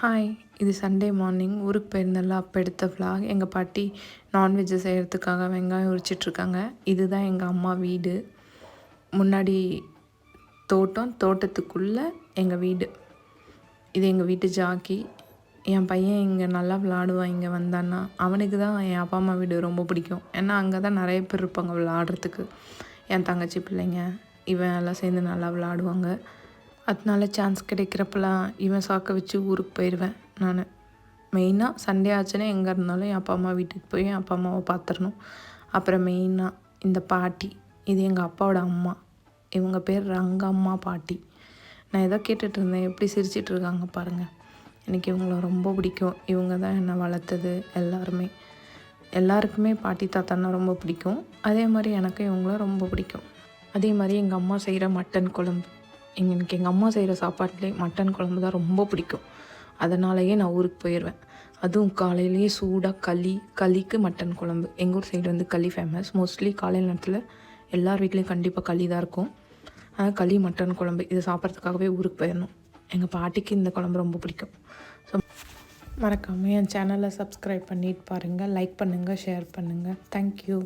Hi, இது Sunday morning ஊருக்கு போயிருந்தேன்ல அப்போ எடுத்த விலாக். எங்கள் பாட்டி நான்வெஜ்ஜு செய்கிறதுக்காக வெங்காயம் உரிச்சிட்ருக்காங்க. இதுதான் எங்கள் அம்மா வீடு. முன்னாடி தோட்டத்துக்குள்ளே எங்கள் வீடு. இது எங்கள் வீட்டு ஜாக்கி. என் பையன் இங்கே நல்லா விளாடுவான். இங்கே வந்தான்னா அவனுக்கு தான் என் அப்பா அம்மா வீடு ரொம்ப பிடிக்கும். ஏன்னா அங்கே தான் நிறைய பேர் இருப்பாங்க விளாடுறதுக்கு. என் தங்கச்சி பிள்ளைங்க இவன் எல்லாம் சேர்ந்து நல்லா விளாடுவாங்க. அதனால சான்ஸ் கிடைக்கிறப்பெல்லாம் இவன் சாக்க வச்சு ஊருக்கு போயிடுவேன் நான். மெயினாக சண்டே ஆச்சுன்னா எங்கே இருந்தாலும் என் அப்பா அம்மா வீட்டுக்கு போய் என் அப்பா அம்மாவை பார்த்துடணும். அப்புறம் மெயினாக இந்த பாட்டி, இது எங்கள் அப்பாவோட அம்மா. இவங்க பேர் ரங்கம்மா பாட்டி. நான் ஏதோ கேட்டுட்டு இருந்தேன், எப்படி சிரிச்சிட்டு இருக்காங்க பாருங்கள். எனக்கு இவங்கள ரொம்ப பிடிக்கும். இவங்க தான் என்னை வளர்த்தது. எல்லாருக்குமே பாட்டி தாத்தான்னா ரொம்ப பிடிக்கும். அதே மாதிரி எனக்கு இவங்கள ரொம்ப பிடிக்கும். அதே மாதிரி எங்கள் அம்மா செய்கிற மட்டன் குழம்பு, எனக்கு எங்கள் அம்மா செய்கிற சாப்பாட்டிலே மட்டன் குழம்பு தான் ரொம்ப பிடிக்கும். அதனாலேயே நான் ஊருக்கு போயிடுவேன். அதுவும் காலையிலேயே சூடாக களிக்கு மட்டன் குழம்பு. எங்கள் ஊர் சைடு வந்து களி ஃபேமஸ். மோஸ்ட்லி காலையில் நேரத்தில் எல்லார் வீட்லேயும் கண்டிப்பாக களி தான் இருக்கும். ஆனால் களி மட்டன் குழம்பு இது சாப்பிட்றதுக்காகவே ஊருக்கு போயிடணும். எங்கள் பாட்டிக்கு இந்த குழம்பு ரொம்ப பிடிக்கும். ஸோ மறக்காமல் என் சேனலை சப்ஸ்கிரைப் பண்ணிட்டு பாருங்கள், லைக் பண்ணுங்கள், ஷேர் பண்ணுங்கள். தேங்க்யூ.